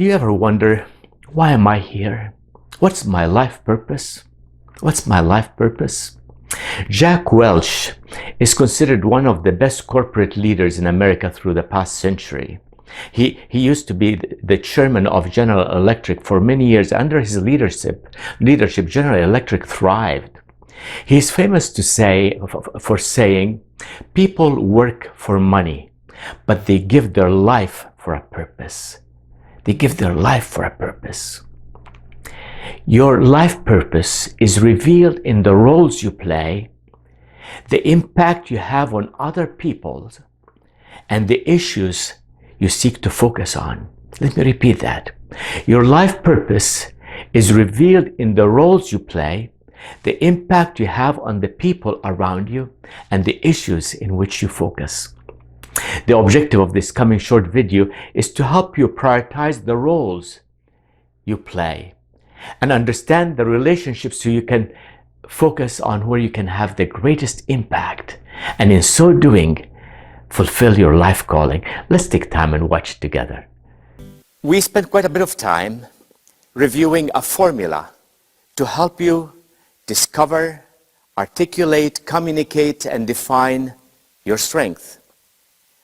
Do you ever wonder, why am I here? What's my life purpose? What's my life purpose? Jack Welch is considered one of the best corporate leaders in America through the past century. He used to be the chairman of General Electric for many years. Under his leadership, General Electric thrived. He is famous for saying, people work for money, but they give their life for a purpose. They give their life for a purpose. Your life purpose is revealed in the roles you play, the impact you have on other people, and the issues you seek to focus on. Let me repeat that. Your life purpose is revealed in the roles you play, the impact you have on the people around you, and the issues in which you focus. The objective of this coming short video is to help you prioritize the roles you play and understand the relationships so you can focus on where you can have the greatest impact, and in so doing, fulfill your life calling. Let's take time and watch it together. We spent quite a bit of time reviewing a formula to help you discover, articulate, communicate, and define your strength.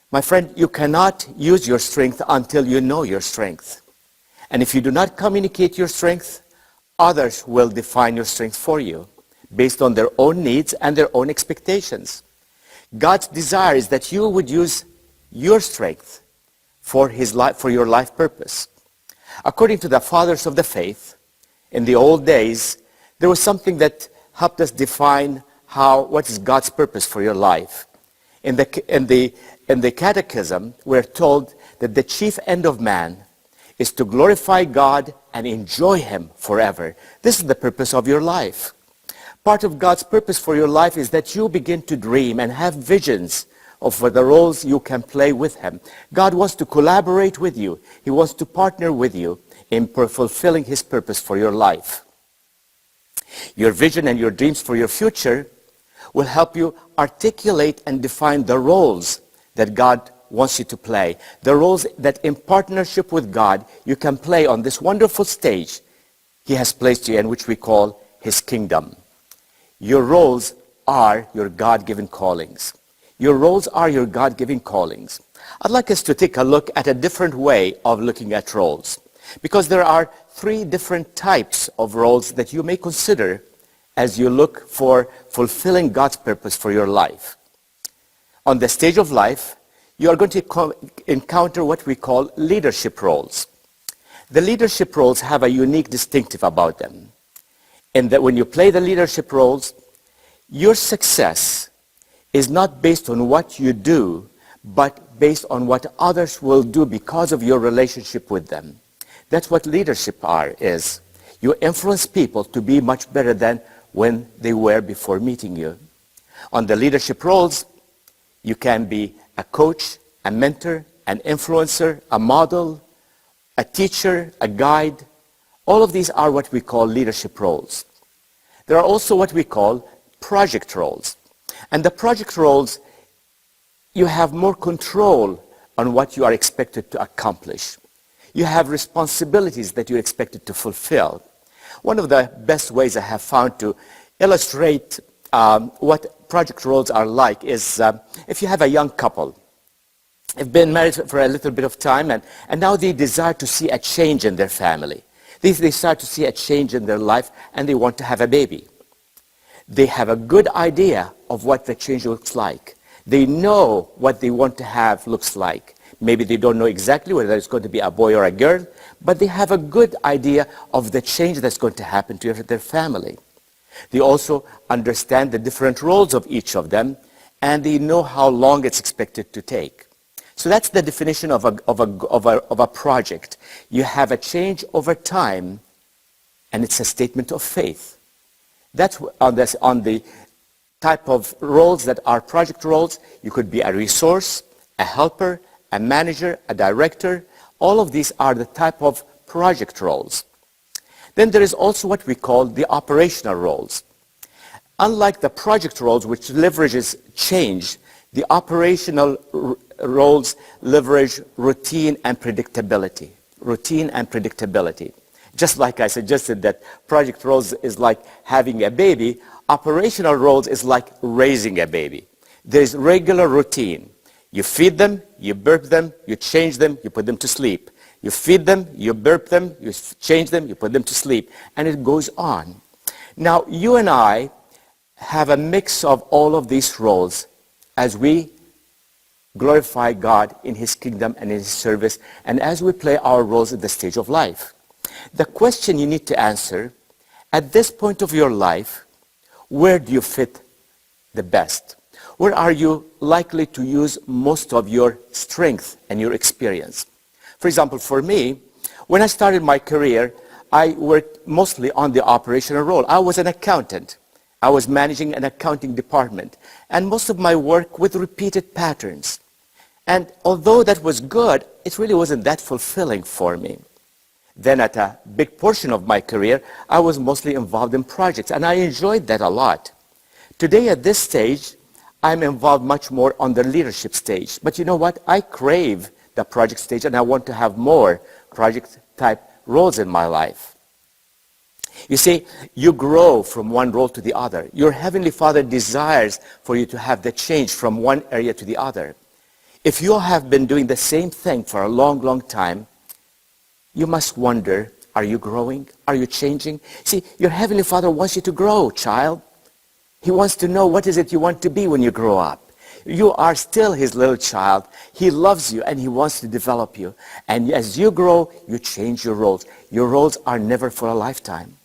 My friend, you cannot use your strength until you know your strength. And if you do not communicate your strength, others will define your strength for you based on their own needs and their own expectations. God's desire is that you would use your strength for your life purpose. According to the fathers of the faith, in the old days, there was something that helped us define what is God's purpose for your life. In the Catechism, we're told that the chief end of man is to glorify God and enjoy Him forever. This is the purpose of your life. Part of God's purpose for your life is that you begin to dream and have visions of the roles you can play with Him. God wants to collaborate with you. He wants to partner with you in fulfilling His purpose for your life. Your vision and your dreams for your future will help you articulate and define the roles that God wants you to play. The roles that in partnership with God you can play on this wonderful stage He has placed you in, which we call His kingdom. Your roles are your God-given callings. Your roles are your God-given callings. I'd like us to take a look at a different way of looking at roles, because there are 3 different types of roles that you may consider as you look for fulfilling God's purpose for your life. On the stage of life, you are going to encounter what we call leadership roles. The leadership roles have a unique distinctive about them, in that when you play the leadership roles, your success is not based on what you do, but based on what others will do because of your relationship with them. That's what leadership is. You influence people to be much better than when they were before meeting you. On the leadership roles, you can be a coach, a mentor, an influencer, a model, a teacher, a guide. All of these are what we call leadership roles. There are also what we call project roles. And the project roles, you have more control on what you are expected to accomplish. You have responsibilities that you're expected to fulfill. One of the best ways I have found to illustrate what project roles are like is if you have a young couple. They've been married for a little bit of time, and now they desire to see a change in their family. They start to see a change in their life, and they want to have a baby. They have a good idea of what the change looks like. They know what they want to have looks like. Maybe they don't know exactly whether it's going to be a boy or a girl, but they have a good idea of the change that's going to happen to their family. They also understand the different roles of each of them, and they know how long it's expected to take. So that's the definition of a project. You have a change over time, and it's a statement of faith. That's on the type of roles that are project roles. You could be a resource, a helper, a manager, a director. All of these are the type of project roles. Then there is also what we call the operational roles. Unlike the project roles, which leverages change, the operational roles leverage routine and predictability. routine and predictability. Just like I suggested that project roles is like having a baby, operational roles is like raising a baby. There's regular routine. You feed them, you burp them, you change them, you put them to sleep. You feed them, you burp them, you change them, you put them to sleep. And it goes on. Now, you and I have a mix of all of these roles as we glorify God in His kingdom and in His service, and as we play our roles at the stage of life. The question you need to answer, at this point of your life, where do you fit the best? Where are you likely to use most of your strength and your experience? For example, for me, when I started my career, I worked mostly on the operational role. I was an accountant. I was managing an accounting department, and most of my work with repeated patterns. And although that was good, it really wasn't that fulfilling for me. Then at a big portion of my career, I was mostly involved in projects, and I enjoyed that a lot. Today at this stage, I'm involved much more on the leadership stage. But you know what? I crave the project stage, and I want to have more project-type roles in my life. You see, you grow from one role to the other. Your Heavenly Father desires for you to have the change from one area to the other. If you have been doing the same thing for a long, long time, you must wonder, are you growing? Are you changing? See, your Heavenly Father wants you to grow, child. He wants to know what is it you want to be when you grow up. You are still His little child. He loves you and He wants to develop you. And as you grow, you change your roles. Your roles are never for a lifetime.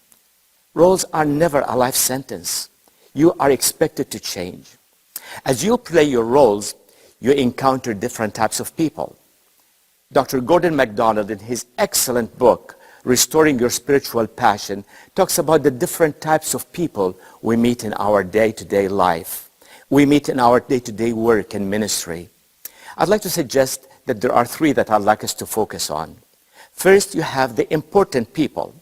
Roles are never a life sentence. You are expected to change. As you play your roles, you encounter different types of people. Dr. Gordon MacDonald, in his excellent book, Restoring Your Spiritual Passion, talks about the different types of people we meet in our day-to-day life. We meet in our day-to-day work and ministry. I'd like to suggest that there are three that I'd like us to focus on. First, you have the important people.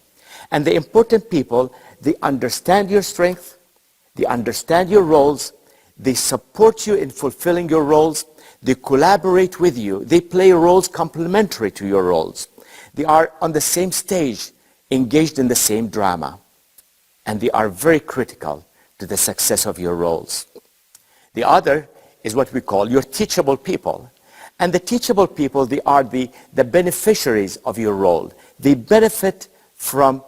And the important people, they understand your strength, they understand your roles, they support you in fulfilling your roles, they collaborate with you, they play roles complementary to your roles. They are on the same stage, engaged in the same drama, and they are very critical to the success of your roles. The other is what we call your teachable people. And the teachable people, they are the beneficiaries of your role. They benefit from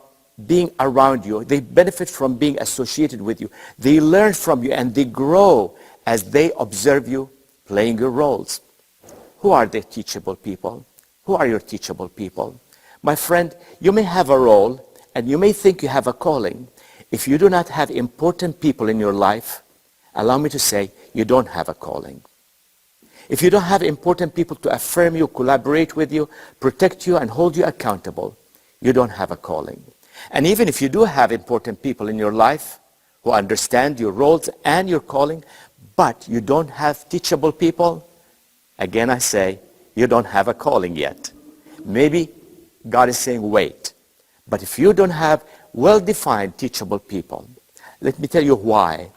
being around you. They benefit from being associated with you. They learn from you and they grow as they observe you playing your roles. Who are the teachable people? Who are your teachable people? My friend, you may have a role and you may think you have a calling. If you do not have important people in your life, allow me to say, you don't have a calling. If you don't have important people to affirm you, collaborate with you, protect you, and hold you accountable, you don't have a calling. And even if you do have important people in your life who understand your roles and your calling, but you don't have teachable people, again I say, you don't have a calling yet. Maybe God is saying, wait. But if you don't have well-defined teachable people, let me tell you why.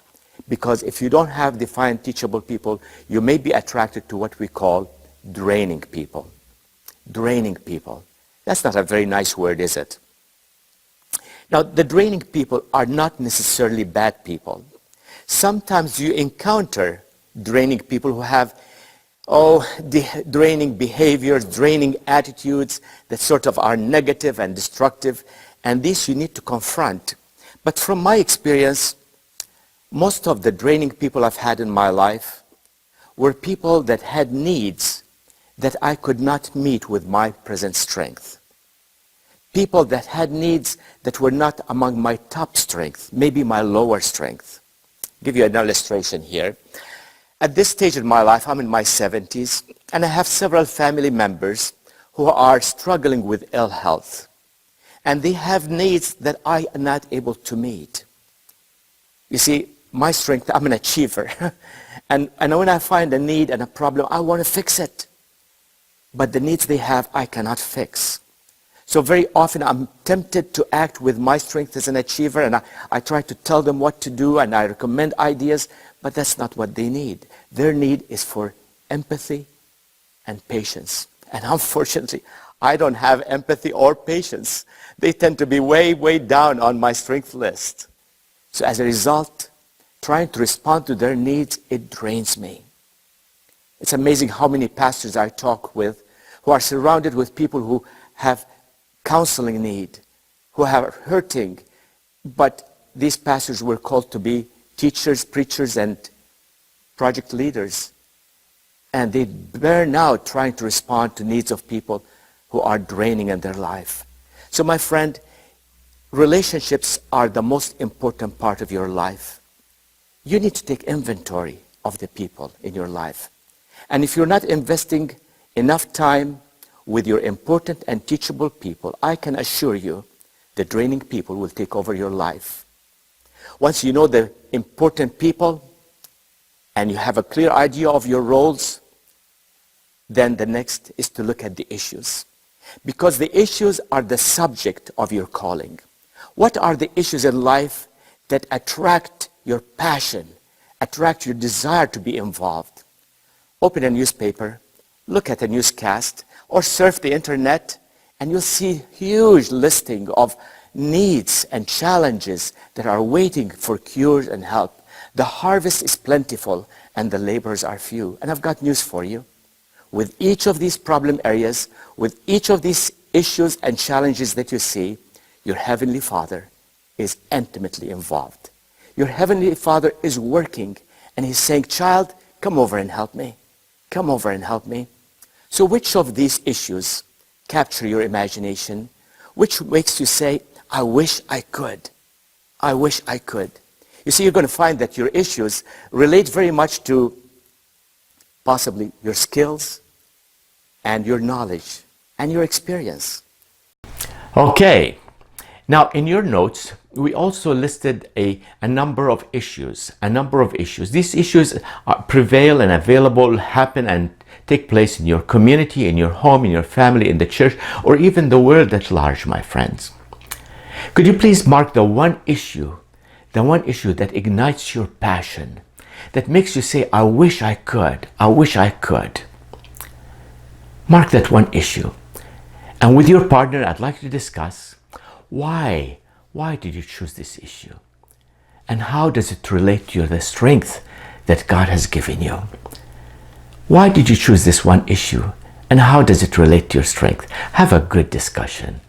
Because if you don't have defined teachable people, you may be attracted to what we call draining people. Draining people. That's not a very nice word, is it? Now, the draining people are not necessarily bad people. Sometimes you encounter draining people who have draining behaviors, draining attitudes that sort of are negative and destructive, and these you need to confront. But from my experience, most of the draining people I've had in my life were people that had needs that I could not meet with my present strength. People that had needs that were not among my top strength, maybe my lower strength. I'll give you an illustration here. At this stage in my life, I'm in my 70s, and I have several family members who are struggling with ill health. And they have needs that I am not able to meet. You see, my strength, I'm an achiever. and when I find a need and a problem, I want to fix it. But the needs they have, I cannot fix. So very often I'm tempted to act with my strength as an achiever, and I try to tell them what to do, and I recommend ideas, but that's not what they need. Their need is for empathy and patience. And unfortunately, I don't have empathy or patience. They tend to be way, way down on my strength list. So as a result, trying to respond to their needs, it drains me. It's amazing how many pastors I talk with who are surrounded with people who have counseling need, who are hurting, but these pastors were called to be teachers, preachers, and project leaders. And they burn out trying to respond to needs of people who are draining in their life. So my friend, relationships are the most important part of your life. You need to take inventory of the people in your life. And if you're not investing enough time with your important and teachable people, I can assure you the draining people will take over your life. Once you know the important people and you have a clear idea of your roles, then the next is to look at the issues. Because the issues are the subject of your calling. What are the issues in life that attract your passion, attract your desire to be involved? Open a newspaper, look at a newscast, or surf the internet, and you'll see huge listing of needs and challenges that are waiting for cures and help. The harvest is plentiful and the laborers are few. And I've got news for you. With each of these problem areas, with each of these issues and challenges that you see, your Heavenly Father is intimately involved. Your Heavenly Father is working and He's saying, child, come over and help me. Come over and help me. So which of these issues capture your imagination? Which makes you say, I wish I could. I wish I could. You see, you're going to find that your issues relate very much to possibly your skills and your knowledge and your experience. Okay. Now, in your notes, we also listed a number of issues. These issues prevail and available, happen and take place in your community, in your home, in your family, in the church, or even the world at large, my friends. Could you please mark the one issue that ignites your passion, that makes you say, I wish I could, I wish I could. Mark that one issue. And with your partner, I'd like to discuss why did you choose this issue? And how does it relate to the strength that God has given you? Why did you choose this one issue? And how does it relate to your strength? Have a good discussion.